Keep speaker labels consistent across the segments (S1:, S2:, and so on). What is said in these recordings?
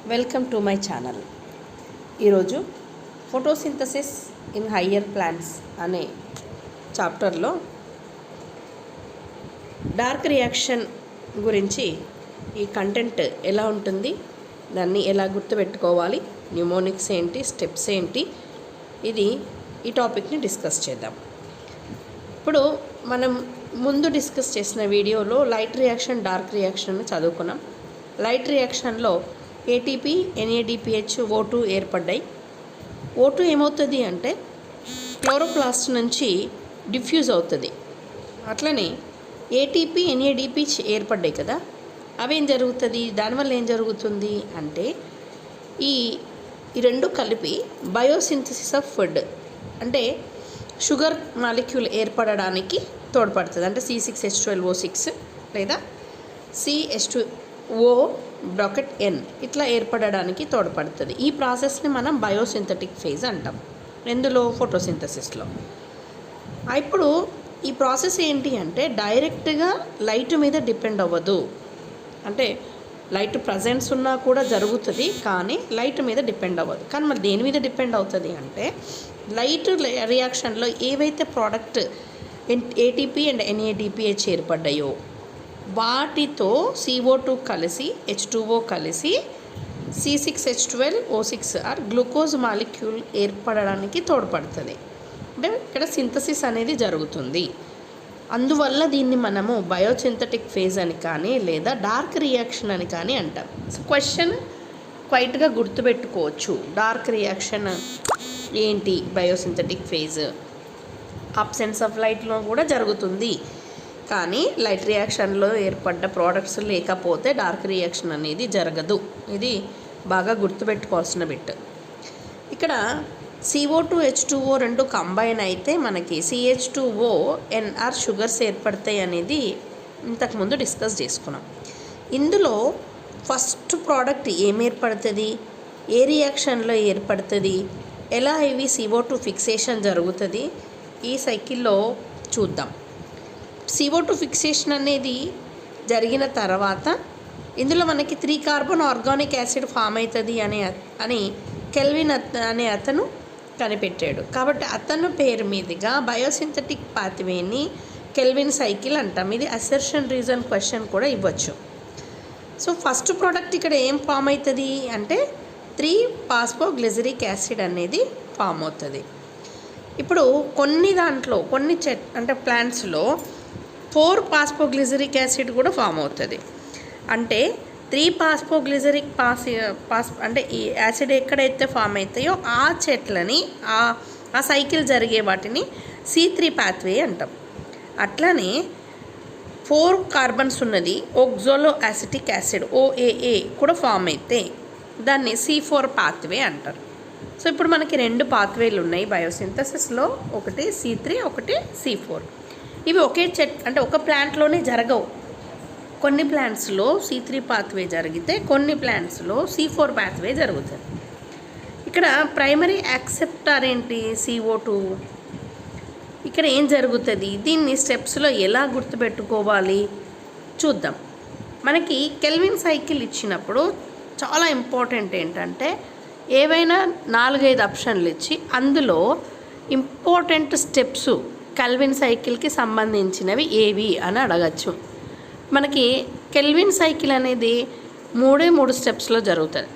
S1: Welcome to my channel. ఈరోజు photosynthesis in higher plants అనే చాప్టర్లో డార్క్ రియాక్షన్ గురించి ఈ కంటెంట్ ఎలా ఉంటుంది, దాన్ని ఎలా గుర్తుపెట్టుకోవాలి, న్యూమోనిక్స్ ఏంటి, స్టెప్స్ ఏంటి, ఈ టాపిక్ని డిస్కస్ చేద్దాం. ఇప్పుడు మనం ముందు డిస్కస్ చేసిన వీడియోలో లైట్ రియాక్షన్, డార్క్ రియాక్షన్ చదువుకున్నాం. లైట్ రియాక్షన్లో ఏటీపీ, ఎన్ఏడిపిహెచ్, O2 ఏర్పడ్డాయి. O2 ఏమవుతుంది అంటే క్లోరోప్లాస్ట్ నుంచి డిఫ్యూజ్ అవుతుంది. అట్లనే ఏటీపీ, ఎన్ఏడిపిహెచ్ ఏర్పడ్డాయి కదా, అవేం జరుగుతుంది, దానివల్ల ఏం జరుగుతుంది అంటే ఈ రెండు కలిపి బయోసింథసిస్ ఆఫ్ ఫుడ్ అంటే షుగర్ మాలిక్యూల్ ఏర్పడడానికి తోడ్పడుతుంది. అంటే C6H12O6 లేదా CH2O (N) ఇట్లా ఏర్పడడానికి తోడ్పడుతుంది. ఈ ప్రాసెస్ని మనం బయోసింథటిక్ ఫేజ్ అంటాం. ఎందులో? ఫోటోసింథసిస్లో. ఇప్పుడు ఈ ప్రాసెస్ ఏంటి అంటే డైరెక్ట్గా లైట్ మీద డిపెండ్ అవ్వదు. అంటే లైట్ ప్రజెన్స్ ఉన్నా కూడా జరుగుతుంది, కానీ లైట్ మీద డిపెండ్ అవ్వదు. కానీ మరి దేని మీద డిపెండ్ అవుతుంది అంటే లైట్ రియాక్షన్లో ఏవైతే ప్రోడక్ట్ ఏటీపీ అండ్ ఎన్ఏడిపిహెచ్ ఏర్పడ్డాయో వాటితో CO2 కలిసి H2O కలిసి C6H12O6 గ్లూకోజ్ మాలిక్యూల్ ఏర్పడడానికి తోడ్పడుతుంది. అంటే ఇక్కడ సింథసిస్ అనేది జరుగుతుంది. అందువల్ల దీన్ని మనము బయోసింథటిక్ ఫేజ్ అని కానీ లేదా డార్క్ రియాక్షన్ అని కానీ అంటాం. క్వశ్చన్ క్వైట్గా గుర్తుపెట్టుకోవచ్చు. డార్క్ రియాక్షన్ ఏంటి, బయోసింథటిక్ ఫేజ్ అబ్సెన్స్ ఆఫ్ లైట్లో కూడా జరుగుతుంది, కానీ లైట్ రియాక్షన్లో ఏర్పడ్డ ప్రోడక్ట్స్ లేకపోతే డార్క్ రియాక్షన్ అనేది జరగదు. ఇది బాగా గుర్తుపెట్టుకోవాల్సిన బిట్. ఇక్కడ CO2 H2O రెండు కంబైన్ అయితే మనకి CH2O NR షుగర్స్ ఏర్పడతాయి అనేది ఇంతకుముందు డిస్కస్ చేసుకున్నాం. ఇందులో ఫస్ట్ ప్రోడక్ట్ ఏం ఏర్పడుతుంది, ఏ రియాక్షన్లో ఏర్పడుతుంది, ఎలా ఇవి CO2 ఫిక్సేషన్ జరుగుతుంది, ఈ సైకిల్లో చూద్దాం. CO2 ఫిక్సేషన్ అనేది జరిగిన తర్వాత ఇందులో మనకి 3 కార్బన్ ఆర్గానిక్ యాసిడ్ ఫామ్ అవుతుంది అని కెల్విన్ అనే అతను కనిపెట్టాడు. కాబట్టి అతను పేరు మీదుగా బయోసింథటిక్ పాత్వేని కెల్విన్ సైకిల్ అంటాం. ఇది అసెర్షన్ రీజన్ క్వశ్చన్ కూడా ఇవ్వచ్చు. సో ఫస్ట్ ప్రోడక్ట్ ఇక్కడ ఏం ఫామ్ అవుతుంది అంటే 3-ఫాస్ఫోగ్లిజరిక్ యాసిడ్ అనేది ఫామ్ అవుతుంది. ఇప్పుడు కొన్ని అంటే ప్లాంట్స్లో 4-ఫాస్ఫోగ్లిజరిక్ యాసిడ్ కూడా ఫామ్ అవుతుంది. అంటే 3-ఫాస్ఫోగ్లిజరిక్ అంటే ఈ యాసిడ్ ఎక్కడైతే ఫామ్ అవుతాయో ఆ చెట్లని ఆ సైకిల్ జరిగే వాటిని C3 పాత్వే అంటాం. అట్లానే 4 కార్బన్స్ ఉన్నది ఓక్జోలో యాసిటిక్ యాసిడ్ OAA కూడా ఫామ్ అయితే దాన్ని C4 పాత్వే అంటారు. సో ఇప్పుడు మనకి 2 పాత్వేలు ఉన్నాయి బయోసింథసిస్లో, ఒకటి C3, ఒకటి C4. ఇవి ఒకే అంటే ఒక ప్లాంట్లోనే జరగవు. కొన్ని ప్లాంట్స్లో C3 పాత్వే జరిగితే కొన్ని ప్లాంట్స్లో C4 పాత్వే జరుగుతుంది. ఇక్కడ ప్రైమరీ యాక్సెప్టార్ ఏంటి, CO2. ఇక్కడ ఏం జరుగుతుంది, దీన్ని స్టెప్స్లో ఎలా గుర్తుపెట్టుకోవాలి చూద్దాం. మనకి కెల్విన్ సైకిల్ ఇచ్చినప్పుడు చాలా ఇంపార్టెంట్ ఏంటంటే ఏవైనా 4-5 ఆప్షన్లు ఇచ్చి అందులో ఇంపార్టెంట్ స్టెప్స్ కెల్విన్ సైకిల్కి సంబంధించినవి ఏవి అని అడగచ్చు. మనకి కెల్విన్ సైకిల్ అనేది 3 స్టెప్స్లో జరుగుతుంది.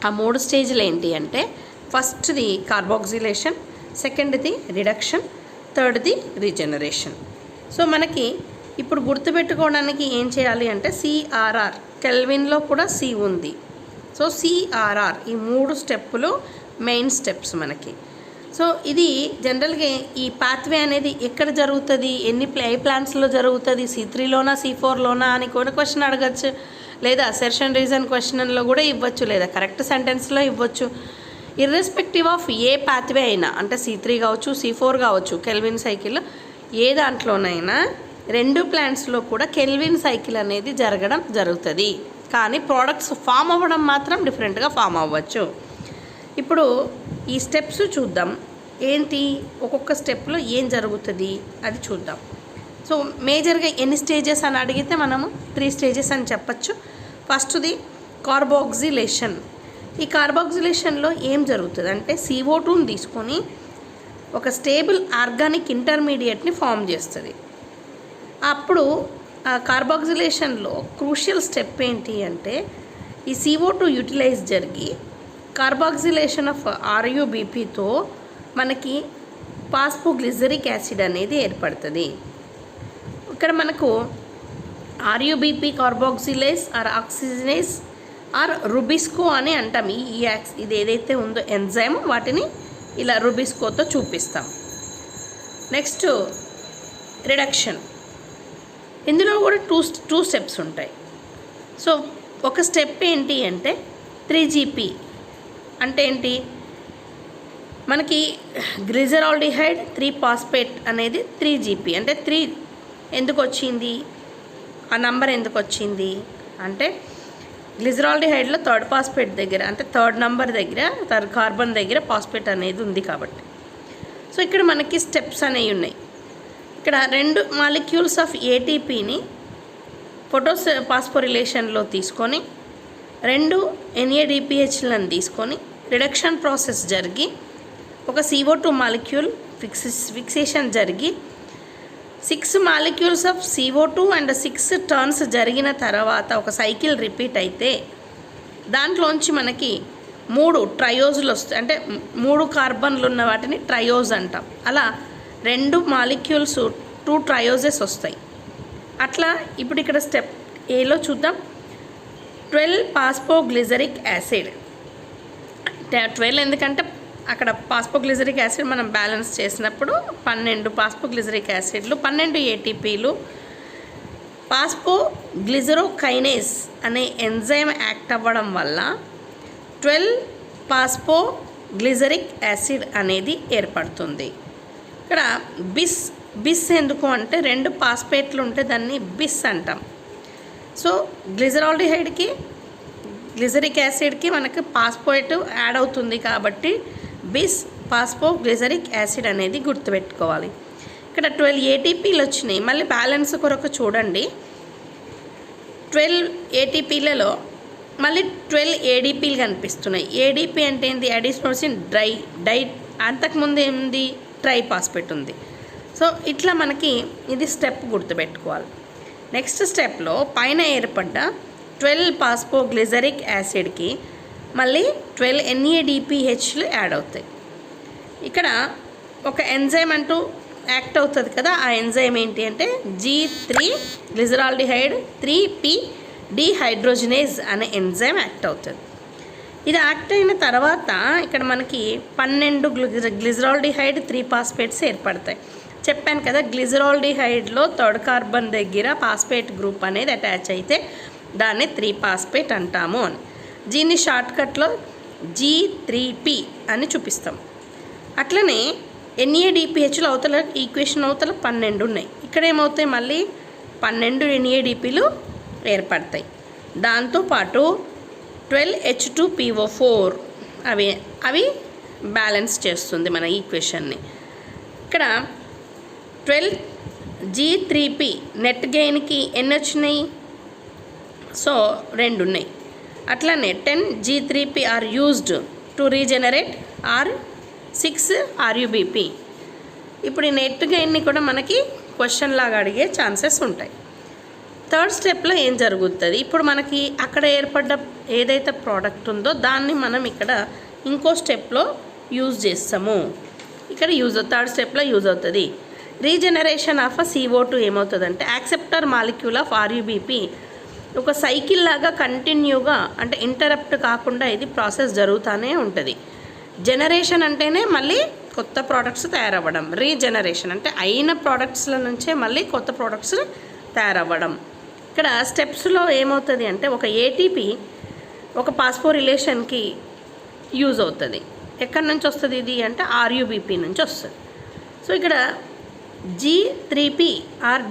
S1: ఆ 3 స్టేజ్లు ఏంటి అంటే ఫస్ట్ది కార్బాక్సిలేషన్, సెకండ్ది రిడక్షన్, థర్డ్ది రీజనరేషన్. సో మనకి ఇప్పుడు గుర్తుపెట్టుకోవడానికి ఏం చేయాలి అంటే CRR, కెల్విన్లో కూడా C ఉంది. సో CRR ఈ 3 స్టెప్పులు మెయిన్ స్టెప్స్ మనకి. సో ఇది జనరల్గా ఈ పాత్వే అనేది ఎక్కడ జరుగుతుంది, ఏ ప్లాంట్స్లో జరుగుతుంది, C3లోనా C4లోనా అని కూడా క్వశ్చన్ అడగచ్చు, లేదా అసెర్షన్ రీజన్ క్వశ్చన్లో కూడా ఇవ్వచ్చు, లేదా కరెక్ట్ సెంటెన్స్లో ఇవ్వచ్చు. ఇర్రెస్పెక్టివ్ ఆఫ్ ఏ పాత్వే అయినా, అంటే C3 కావచ్చు, C4 కావచ్చు, కెల్విన్ సైకిల్ ఏ దాంట్లోనైనా 2 ప్లాంట్స్లో కూడా కెల్విన్ సైకిల్ అనేది జరుగుతుంది. కానీ ప్రోడక్ట్స్ ఫామ్ అవ్వడం మాత్రం డిఫరెంట్గా ఫామ్ అవ్వచ్చు. ఇప్పుడు ఈ స్టెప్స్ చూద్దాం. ఏంటి, ఒక్కొక్క స్టెప్లో ఏం జరుగుతుంది అది చూద్దాం. సో మేజర్గా ఎన్ని స్టేజెస్ అని అడిగితే మనము 3 స్టేజెస్ అని చెప్పచ్చు. ఫస్ట్ది కార్బాక్సిలేషన్. ఈ కార్బాక్సిలేషన్లో ఏం జరుగుతుంది అంటే CO2ని తీసుకొని ఒక స్టేబుల్ ఆర్గానిక్ ఇంటర్మీడియట్ని ఫామ్ చేస్తుంది. అప్పుడు ఆ కార్బాక్సిలేషన్లో క్రూషియల్ స్టెప్ ఏంటి అంటే ఈ CO2 యూటిలైజ్ జరిగి కార్బాక్సిలేషన్ ఆఫ్ RuBPతో మనకి పాస్పోగ్లిజరిక్ యాసిడ్ అనేది ఏర్పడుతుంది. ఇక్కడ మనకు RuBP carboxylase or oxygenase or rubisco అని అంటాం. ఇది ఏదైతే ఉందో ఎంజైమ్ వాటిని ఇలా రుబిస్కోతో చూపిస్తాం. Next reduction. ఇందులో కూడా టూ స్టెప్స్ ఉంటాయి. సో ఒక స్టెప్ ఏంటి అంటే 3GP అంటే ఏంటి, మనకి గ్లిజరాల్డిహైడ్ 3-ఫాస్ఫేట్ అనేది 3GP. అంటే 3 ఎందుకు వచ్చింది, ఆ నంబర్ ఎందుకు వచ్చింది అంటే గ్లిజరాల్డిహైడ్లో 3rd ఫాస్ఫేట్ దగ్గర అంటే 3rd నంబర్ దగ్గర 3rd కార్బన్ దగ్గర ఫాస్ఫేట్ అనేది ఉంది కాబట్టి. సో ఇక్కడ మనకి స్టెప్స్ అనేవి ఉన్నాయి. ఇక్కడ 2 మాలిక్యూల్స్ ఆఫ్ ATPని ఫాస్ఫోరిలేషన్లో తీసుకొని 2 NADPHలను తీసుకొని రిడక్షన్ ప్రాసెస్ జరిగి ఒక CO2 మాలిక్యూల్ ఫిక్సేషన్ జరిగి 6 molecules of CO2 and 6 turns జరిగిన తర్వాత ఒక సైకిల్ రిపీట్ అయితే దాంట్లోంచి మనకి 3 ట్రయోజులు వస్తాయి. అంటే 3 కార్బన్లు ఉన్న వాటిని ట్రయోజ్ అంటాం. అలా 2 మాలిక్యూల్స్ 2 ట్రయోజెస్ వస్తాయి. అట్లా ఇప్పుడు ఇక్కడ స్టెప్ ఏలో చూద్దాం. 12-ఫాస్ఫోగ్లిజరిక్ యాసిడ్. 12 ఎందుకంటే అక్కడ ఫాస్ఫోగ్లిజరిక్ యాసిడ్ మనం బ్యాలెన్స్ చేసినప్పుడు 12 ఫాస్ఫోగ్లిజరిక్ యాసిడ్లు, 12 ATPలు, ఫాస్ఫోగ్లిజరోకైనేస్ అనే ఎంజైమ్ యాక్ట్ అవ్వడం వల్ల 12-ఫాస్ఫోగ్లిజరిక్ యాసిడ్ అనేది ఏర్పడుతుంది. ఇక్కడ బిస్ ఎందుకు అంటే 2 ఫాస్ఫేట్లు ఉంటే దాన్ని బిస్ అంటాం. సో గ్లిజరాల్డిహైడ్కి గ్లిజరిక్ యాసిడ్కి మనకి ఫాస్ఫేట్ యాడ్ అవుతుంది కాబట్టి బిస్ ఫాస్ఫోగ్లిజరిక్ యాసిడ్ అనేది గుర్తుపెట్టుకోవాలి. ఇక్కడ 12 ATPలు వచ్చినాయి. మళ్ళీ బ్యాలెన్స్ కొరకు చూడండి. 12 ATPలలో మళ్ళీ 12 ADPలు కనిపిస్తున్నాయి. ADP అంటే ఏంటి, అడినోసిన్ డై అంతకుముందు ఏంది ట్రైఫాస్ఫేట్ ఉంది. సో ఇట్లా మనకి ఇది స్టెప్ గుర్తుపెట్టుకోవాలి. నెక్స్ట్ స్టెప్లో పైన ఏర్పడ్డ 12-ఫాస్ఫోగ్లిజరిక్ యాసిడ్కి మళ్ళీ 12 NADPHలు యాడ్ అవుతాయి. ఇక్కడ ఒక ఎంజైమ్ అంటూ యాక్ట్ అవుతుంది కదా, ఆ ఎంజైమ్ ఏంటి అంటే G3 గ్లిజరాల్డిహైడ్ 3P డీహైడ్రోజనేజ్ అనే ఎంజైమ్ యాక్ట్ అవుతుంది. ఇది యాక్ట్ అయిన తర్వాత ఇక్కడ మనకి 12 గ్లిజరాల్డిహైడ్ 3-ఫాస్ఫేట్స్ ఏర్పడతాయి. చెప్పాను కదా, గ్లిజరాల్డిహైడ్లో 3rd కార్బన్ దగ్గర ఫాస్ఫేట్ గ్రూప్ అనేది అటాచ్ అయితే దాన్ని 3-ఫాస్ఫేట్ అంటాము అని. దీన్ని షార్ట్కట్లో G3P అని చూపిస్తాం. అట్లనే NADPHలు అవతల ఈక్వేషన్ అవతల 12 ఉన్నాయి. ఇక్కడ ఏమవుతాయి, మళ్ళీ 12 NADPలు ఏర్పడతాయి. దాంతోపాటు 12H2PO4 అవి బ్యాలెన్స్ చేస్తుంది మన ఈక్వేషన్ని. ఇక్కడ 12G3P నెట్ గెయిన్కి ఎన్ని వచ్చినాయి, సో 2 ఉన్నాయి. అట్లానే 10G3P are used to regenerate are 6 RuBP. ఇప్పుడు ఈ నెట్ గెయిన్ని కూడా మనకి క్వశ్చన్ లాగా అడిగే ఛాన్సెస్ ఉంటాయి. 3rd స్టెప్లో ఏం జరుగుతుంది, ఇప్పుడు మనకి అక్కడ ఏర్పడ్డ ఏదైతే ప్రోడక్ట్ ఉందో దాన్ని మనం ఇక్కడ ఇంకో స్టెప్లో యూజ్ చేస్తాము. ఇక్కడ 3rd స్టెప్లో యూజ్ అవుతుంది. రీజనరేషన్ ఆఫ్ CO2 ఏమవుతుందంటే యాక్సెప్టర్ మాలిక్యూల్ ఆఫ్ RuBP ఒక సైకిల్ లాగా కంటిన్యూగా అంటే ఇంటరప్ట్ కాకుండా ఇది ప్రాసెస్ జరుగుతూనే ఉంటుంది. జనరేషన్ అంటేనే మళ్ళీ కొత్త ప్రోడక్ట్స్ తయారవ్వడం. రీజనరేషన్ అంటే అయిన ప్రోడక్ట్స్ల నుంచే మళ్ళీ కొత్త ప్రోడక్ట్స్ తయారవ్వడం. ఇక్కడ స్టెప్స్లో ఏమవుతుంది అంటే ఒక ATP ఒక ఫాస్ఫోరిలేషన్కి యూజ్ అవుతుంది. ఎక్కడి నుంచి వస్తుంది ఇది అంటే RuBP నుంచి వస్తుంది. సో ఇక్కడ G3P ఆర్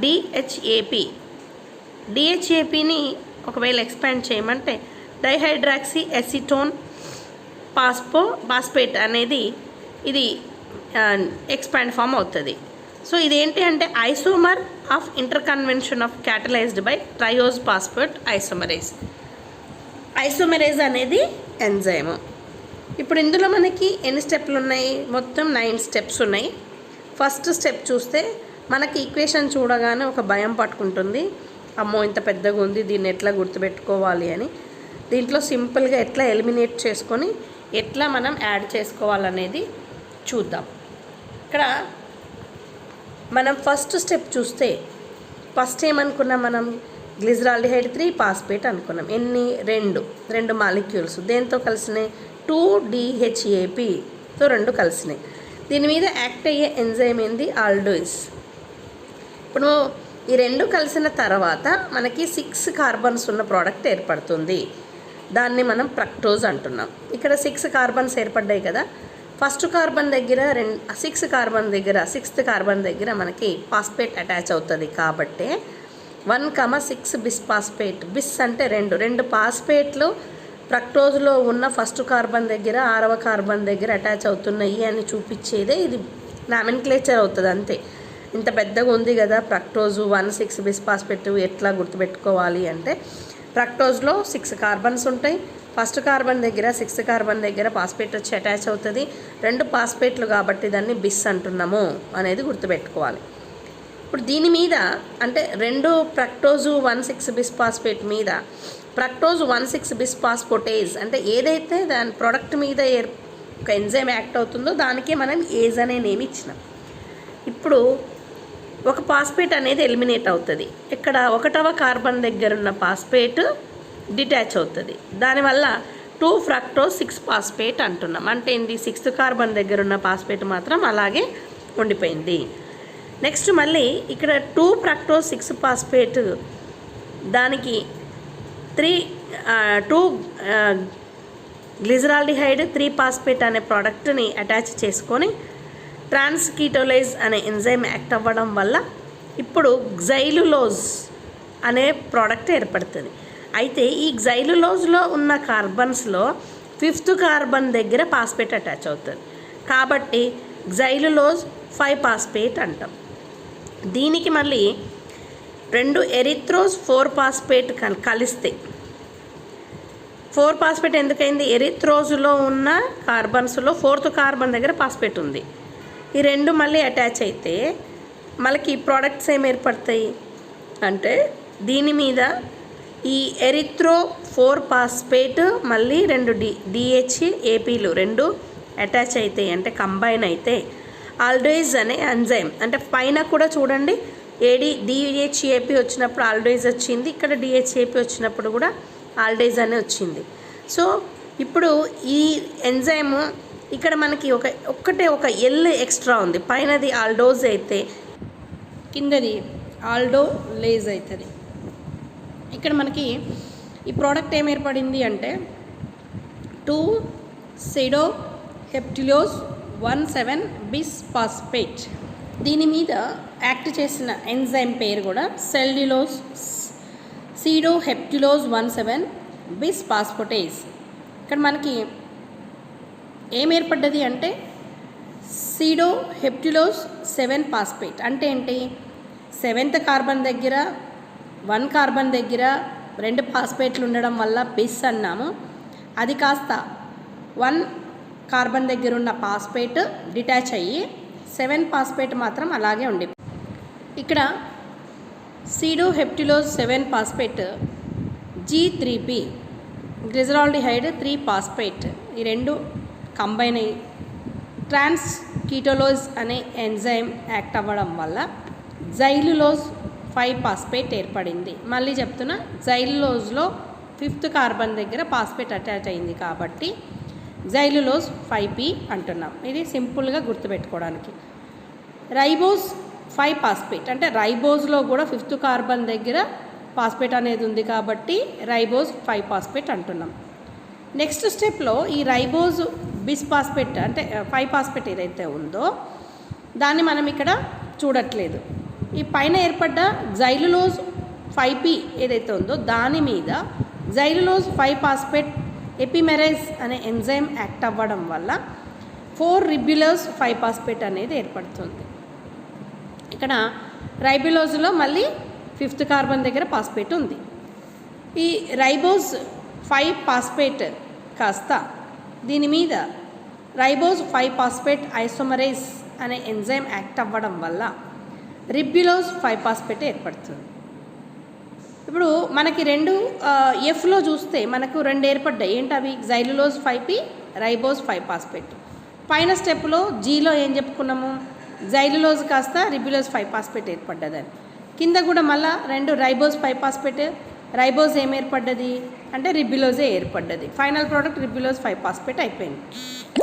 S1: DHAPని ఒకవేళ ఎక్స్పాండ్ చేయమంటే డైహైడ్రాక్సీ ఎసిటోన్ ఫాస్ఫేట్ అనేది ఇది ఎక్స్పాండ్ ఫామ్ అవుతుంది. సో ఇదేంటి అంటే isomer of interconversion of catalysed by triose phosphate isomerase. Isomerase అనేది ఎంజైమ్. ఇప్పుడు ఇందులో మనకి ఎన్ని స్టెప్లు ఉన్నాయి? మొత్తం 9 స్టెప్స్ ఉన్నాయి. ఫస్ట్ స్టెప్ చూస్తే మనకి ఈక్వేషన్ చూడగానే ఒక భయం పట్టుకుంటుంది, అమ్మో ఇంత పెద్దగా ఉంది, దీన్ని ఎట్లా గుర్తుపెట్టుకోవాలి అని. దీంట్లో సింపుల్గా ఎట్లా ఎలిమినేట్ చేసుకొని ఎట్లా మనం యాడ్ చేసుకోవాలనేది చూద్దాం. ఇక్కడ మనం ఫస్ట్ స్టెప్ చూస్తే ఫస్ట్ ఏమనుకున్నాం, మనం గ్లిజరాల్డిహైడ్ 3-పాస్పేట్ అనుకున్నాం. ఎన్ని? రెండు మాలిక్యూల్స్ దేంతో కలిసినాయి? 2-DHAPతో 2 కలిసినాయి. దీని మీద యాక్ట్ అయ్యే ఎంజైమ్ ఏంది? ఆల్డోయిస్. ఇప్పుడు ఈ 2 కలిసిన తర్వాత మనకి 6 కార్బన్స్ ఉన్న ప్రోడక్ట్ ఏర్పడుతుంది. దాన్ని మనం ఫ్రక్టోజ్ అంటున్నాం. ఇక్కడ 6 కార్బన్స్ ఏర్పడ్డాయి కదా. ఫస్ట్ కార్బన్ దగ్గర 6 కార్బన్ దగ్గర 6th కార్బన్ దగ్గర మనకి పాస్పేట్ అటాచ్ అవుతుంది. కాబట్టి 1,6 బిస్పాస్పేట్. బిస్ అంటే 2 పాస్పేట్లు ఫ్రక్టోజ్లో ఉన్న ఫస్ట్ కార్బన్ దగ్గర 6వ కార్బన్ దగ్గర అటాచ్ అవుతున్నాయి అని చూపించేదే ఇది నామెన్క్లేచర్ అవుతుంది అంతే. ఇంత పెద్దగా ఉంది కదా ఫ్రక్టోజు 1,6 బిస్పాస్పేట్ ఎట్లా గుర్తుపెట్టుకోవాలి అంటే, ఫ్రక్టోజ్లో 6 కార్బన్స్ ఉంటాయి. ఫస్ట్ కార్బన్ దగ్గర 6th కార్బన్ దగ్గర పాస్పేట్ వచ్చి అటాచ్ అవుతుంది. 2 పాస్పేట్లు కాబట్టి దాన్ని బిస్ అంటున్నాము అనేది గుర్తుపెట్టుకోవాలి. ఇప్పుడు దీని మీద అంటే 2 ఫ్రక్టోజు 1,6 బిస్పాస్పేట్ మీద ఫ్రక్టోజ్ 1,6 బిస్పాస్పోటేజ్ అంటే ఏదైతే దాని ప్రోడక్ట్ మీద ఒక ఎంజైమ్ యాక్ట్ అవుతుందో దానికే మనం ఏజ్ అనే నేమ్ ఇచ్చినాం. ఇప్పుడు ఒక పాస్పేట్ అనేది ఎలిమినేట్ అవుతుంది. ఇక్కడ 1వ కార్బన్ దగ్గర ఉన్న పాస్పేట్ డిటాచ్ అవుతుంది. దానివల్ల 2-ఫ్రక్టోజ్-6-పాస్పేట్ అంటున్నాం. అంటే ఏంది? 6th కార్బన్ దగ్గర ఉన్న పాస్పేట్ మాత్రం అలాగే ఉండిపోయింది. నెక్స్ట్ మళ్ళీ ఇక్కడ 2-ఫ్రక్టోజ్-6-పాస్పేట్ దానికి 2 గ్లిజరాల్డిహైడ్ 3-పాస్పేట్ అనే ప్రోడక్ట్ని అటాచ్ చేసుకొని ట్రాన్స్కీటోలేజ్ అనే ఎంజైమ్ యాక్ట్ అవ్వడం వల్ల ఇప్పుడు గ్జైలులోజ్ అనే ప్రోడక్ట్ ఏర్పడుతుంది. అయితే ఈ గ్జైలులోజ్లో ఉన్న కార్బన్స్లో 5th కార్బన్ దగ్గర పాస్పేట్ అటాచ్ అవుతుంది. కాబట్టి గ్జైలులోజ్ 5-పాస్పేట్ అంటాం. దీనికి మళ్ళీ 2 ఎరిత్రోజ్ 4-పాస్పేట్ కలిస్తే 4-పాస్పేట్ ఎందుకైంది? ఎరిత్రోజ్లో ఉన్న కార్బన్స్లో 4th కార్బన్ దగ్గర పాస్పేట్ ఉంది. ఈ 2 మళ్ళీ అటాచ్ అయితే మనకి ప్రోడక్ట్స్ ఏం ఏర్పడతాయి అంటే, దీని మీద ఈ ఎరిత్రో 4-పాస్పేట్ మళ్ళీ 2 DHAPలు 2 అటాచ్ అవుతాయి. అంటే కంబైన్ అయితే ఆల్డోయిజ్ అనే ఎంజైమ్. అంటే పైన కూడా చూడండి, DHAP వచ్చినప్పుడు ఆల్డోయిజ్ వచ్చింది, ఇక్కడ DHAP వచ్చినప్పుడు కూడా ఆల్డోయిజ్ అనే వచ్చింది. సో ఇప్పుడు ఈ ఎంజైమ్ ఇక్కడ మనకి ఒక ఎల్ ఎక్స్ట్రా ఉంది. పైనది ఆల్డోజ్ అయితే కిందది ఆల్డోలేజ్ అవుతుంది. ఇక్కడ మనకి ఈ ప్రోడక్ట్ ఏం ఏర్పడింది అంటే 2-సైడోహెప్టిలోజ్ 1,7 బిస్పాస్పేట్. దీని మీద యాక్ట్ చేసిన ఎంజైమ్ పేరు కూడా సెల్యులోజ్ సైడోహెప్టిలోజ్ 1,7 బిస్పాస్పోటేజ్. ఇక్కడ మనకి ఏం ఏర్పడ్డది అంటే సైడోహెప్టిలోజ్ 7-పాస్పేట్. అంటే ఏంటి? 7th కార్బన్ దగ్గర 1 కార్బన్ దగ్గర 2 పాస్పేట్లు ఉండడం వల్ల బిస్ అన్నాము. అది కాస్త 1 కార్బన్ దగ్గర ఉన్న పాస్పేట్ డిటాచ్ అయ్యి 7-పాస్పేట్ మాత్రం అలాగే ఉండి, ఇక్కడ సైడోహెప్టిలోజ్ 7-పాస్పేట్ G3P గ్లిజరాల్డిహైడ్ 3-పాస్పేట్ ఈ 2 కంబైన్ అయ్యి ట్రాన్స్కీటోలోజ్ అనే ఎంజైమ్ యాక్ట్ అవ్వడం వల్ల గ్జైలులోజ్ 5-పాస్పేట్ ఏర్పడింది. మళ్ళీ చెప్తున్నా, గ్జైలులోజ్లో 5th కార్బన్ దగ్గర పాస్పేట్ అటాచ్ అయింది కాబట్టి గ్జైలులోజ్ 5P అంటున్నాం. ఇది సింపుల్గా గుర్తుపెట్టుకోవడానికి. రైబోజ్ 5-పాస్పేట్ అంటే రైబోజ్లో కూడా 5th కార్బన్ దగ్గర పాస్పేట్ అనేది ఉంది కాబట్టి రైబోజ్ 5-పాస్పేట్ అంటున్నాం. నెక్స్ట్ స్టెప్లో ఈ రైబోజ్ బిస్పాస్పేట్ అంటే 5-పాస్పేట్ ఏదైతే ఉందో దాన్ని మనం ఇక్కడ చూడట్లేదు. ఈ పైన ఏర్పడ్డ గ్జైలులోజ్ 5P ఏదైతే ఉందో దాని మీద గ్జైలులోజ్ 5-పాస్పేట్ ఎపిమెరేజ్ అనే ఎంజైమ్ యాక్ట్ అవ్వడం వల్ల 4-రిబ్యులోజ్ 5-పాస్పేట్ అనేది ఏర్పడుతుంది. ఇక్కడ రైబులోజ్లో మళ్ళీ 5th కార్బన్ దగ్గర పాస్పేట్ ఉంది. ఈ రైబోజ్ 5-పాస్పేట్ కాస్త దీని మీద రైబోజ్ 5-పాస్పేట్ ఐసోమరేజ్ అనే ఎంజైమ్ యాక్ట్ అవ్వడం వల్ల రిబ్యులోజ్ 5-పాస్పేట్ ఏర్పడుతుంది. ఇప్పుడు మనకి రెండు ఎఫ్లో చూస్తే మనకు రెండు ఏర్పడ్డాయి. ఏంటవి? Xylulose 5P, ribose five phosphate. పైన స్టెప్లో జీలో ఏం చెప్పుకున్నాము? జైలులోజ్ కాస్త రిబ్యులోజ్ 5-పాస్పేట్ ఏర్పడ్డదని. కింద కూడా మళ్ళీ రెండు రైబోజ్ 5-పాస్పేట్, రైబోజ్ ఏం ఏర్పడ్డది అంటే రిబ్యులోజే ఏర్పడ్డది. ఫైనల్ ప్రోడక్ట్ రిబ్యులోజ్ 5-పాస్పేట్ అయిపోయింది.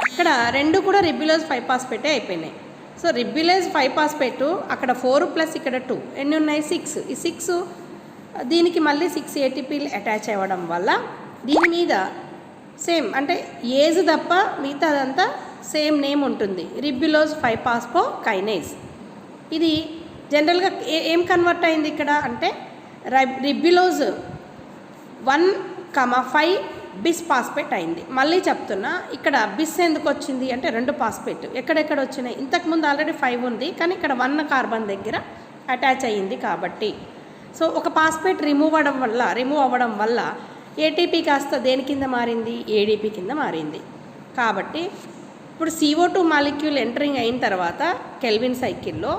S1: ఇక్కడ రెండు కూడా రిబ్యులోజ్ 5-పాస్పేటే అయిపోయినాయి. సో రిబ్యులోజ్ 5-పాస్పేట్ అక్కడ 4 ప్లస్ ఇక్కడ 2 ఎన్ని ఉన్నాయి? 6. ఈ 6 దీనికి మళ్ళీ 6 ATPలు అటాచ్ అవ్వడం వల్ల దీని మీద సేమ్ అంటే ఏజ్ తప్ప మిగతాదంతా సేమ్ నేమ్ ఉంటుంది, రిబ్యులోజ్ 5-పాస్పోకైనేజ్. ఇది జనరల్గా ఏం కన్వర్ట్ అయింది ఇక్కడ అంటే రిబ్యులోజ్ 1,5 బిస్ పాస్పేట్ అయింది. మళ్ళీ చెప్తున్నా, ఇక్కడ బిస్ ఎందుకు వచ్చింది అంటే 2 పాస్పేట్ ఎక్కడెక్కడ వచ్చినాయి? ఇంతకుముందు ఆల్రెడీ 5 ఉంది, కానీ ఇక్కడ 1 కార్బన్ దగ్గర అటాచ్ అయ్యింది కాబట్టి. సో ఒక పాస్పేట్ రిమూవ్ అవ్వడం వల్ల ATP కాస్త దేని కింద మారింది? ADP కింద మారింది. కాబట్టి ఇప్పుడు CO2 మాలిక్యూల్ ఎంటరింగ్ అయిన తర్వాత కెల్విన్ సైకిల్లో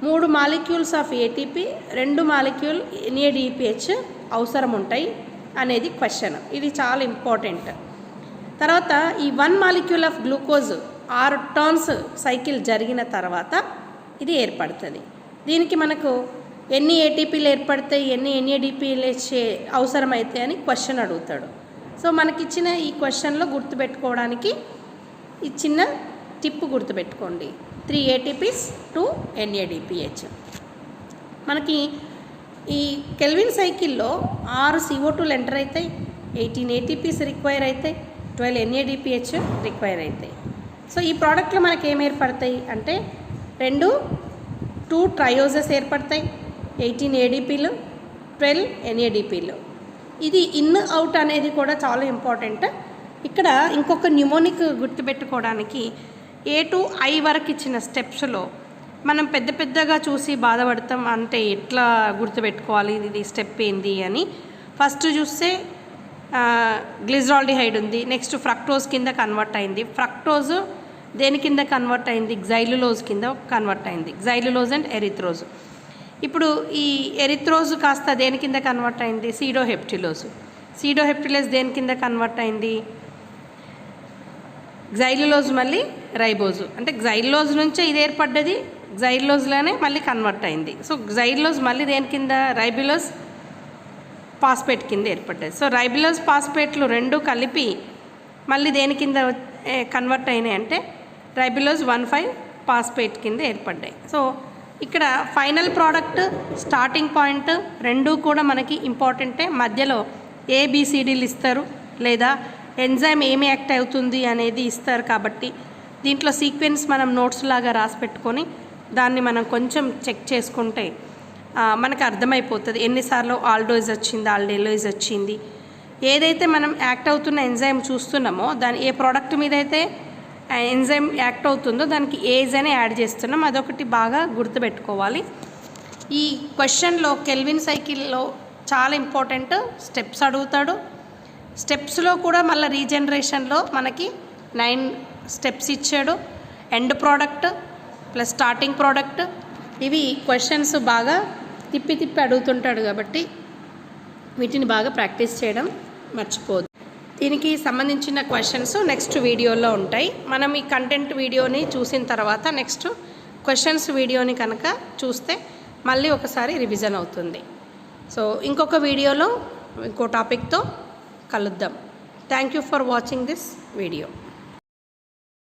S1: 3 molecules of ATP, 2 molecule NADPH అవసరం ఉంటాయి అనేది క్వశ్చన్. ఇది చాలా ఇంపార్టెంట్. తర్వాత ఈ 1 molecule of glucose 6 turns cycle జరిగిన తర్వాత ఇది ఏర్పడుతుంది. దీనికి మనకు ఎన్ని ATPలు ఏర్పడతాయి, ఎన్ని NADPలు అవసరమైతాయి అని క్వశ్చన్ అడుగుతాడు. సో మనకిచ్చిన ఈ క్వశ్చన్లో గుర్తుపెట్టుకోవడానికి ఈ చిన్న టిప్ గుర్తుపెట్టుకోండి. 3 ATPs 2 NADPH. మనకి ఈ కెల్విన్ సైకిల్లో 6 CO2లు ఎంటర్ అవుతాయి, 18 ATPs రిక్వైర్ అవుతాయి, 12 NADPH రిక్వైర్ అవుతాయి. సో ఈ ప్రోడక్ట్లో మనకి ఏం ఏర్పడతాయి అంటే 2 ట్రయోజెస్ ఏర్పడతాయి, 18 ADPలు, 12 NADPలు. ఇది ఇన్ అవుట్ అనేది కూడా చాలా ఇంపార్టెంట్. ఇక్కడ ఇంకొక న్యూమోనిక్ గుర్తుపెట్టుకోవడానికి A to I వరకు ఇచ్చిన స్టెప్స్లో మనం పెద్దగా చూసి బాధపడతాం. అంటే ఎట్లా గుర్తుపెట్టుకోవాలి, ఇది స్టెప్ ఏంది అని. ఫస్ట్ చూస్తే గ్లిజరాల్డిహైడ్ ఉంది, నెక్స్ట్ ఫ్రక్టోజ్ కింద కన్వర్ట్ అయింది. ఫ్రక్టోజ్ దేని కింద కన్వర్ట్ అయింది? జైలులోజ్ కింద కన్వర్ట్ అయింది. జైలులోజ్ అండ్ ఎరిథ్రోజ్. ఇప్పుడు ఈ ఎరిథ్రోజ్ కాస్త దేని కింద కన్వర్ట్ అయింది? సీడోహెప్టిలోజ్. సీడోహెప్టిలోజ్ దేని కింద కన్వర్ట్ అయింది? జైలులోజ్ మళ్ళీ రైబోజు. అంటే జైలులోజ్ నుంచే ఇది ఏర్పడ్డది, జైలులోజ్లోనే మళ్ళీ కన్వర్ట్ అయింది. సో జైలులోజ్ మళ్ళీ దేని కింద? రైబిలోజ్ పాస్పేట్ కింద ఏర్పడ్డది. సో రైబిలోజ్ పాస్పేట్లు రెండు కలిపి మళ్ళీ దేని కింద కన్వర్ట్ అయినాయి అంటే రైబిలోజ్ 1,5 పాస్పేట్ కింద ఏర్పడ్డాయి. సో ఇక్కడ ఫైనల్ ప్రోడక్ట్, స్టార్టింగ్ పాయింట్ రెండూ కూడా మనకి ఇంపార్టెంటే. మధ్యలో ABCDలు ఇస్తారు, లేదా ఎంజైమ్ ఏమి యాక్ట్ అవుతుంది అనేది ఇస్తారు. కాబట్టి దీంట్లో సీక్వెన్స్ మనం నోట్స్ లాగా రాసి పెట్టుకొని దాన్ని మనం కొంచెం చెక్ చేసుకుంటే మనకు అర్థమైపోతుంది ఎన్నిసార్లు ఆల్డోజ్ వచ్చింది, ఆల్డేలోజ్ వచ్చింది. ఏదైతే మనం యాక్ట్ అవుతున్న ఎంజైమ్ చూస్తున్నామో దాని ఏ ప్రోడక్ట్ మీద అయితే ఎంజైమ్ యాక్ట్ అవుతుందో దానికి ఏజ్ అని యాడ్ చేస్తున్నాం. అదొకటి బాగా గుర్తుపెట్టుకోవాలి. ఈ క్వశ్చన్లో కెల్విన్ సైకిల్లో చాలా ఇంపార్టెంట్ స్టెప్స్ అడుగుతాడు. స్టెప్స్లో కూడా మళ్ళీ రీజనరేషన్లో మనకి 9 స్టెప్స్ ఇచ్చాడు. End product plus starting product, ఇవి క్వశ్చన్స్ బాగా తిప్పి అడుగుతుంటాడు కాబట్టి వీటిని బాగా ప్రాక్టీస్ చేయడం మర్చిపోదు. దీనికి సంబంధించిన క్వశ్చన్స్ నెక్స్ట్ వీడియోలో ఉంటాయి. మనం ఈ కంటెంట్ వీడియోని చూసిన తర్వాత నెక్స్ట్ క్వశ్చన్స్ వీడియోని కనుక చూస్తే మళ్ళీ ఒకసారి రివిజన్ అవుతుంది. సో ఇంకొక వీడియోలో ఇంకో టాపిక్తో కలుద్దాం. Thank you for watching this video.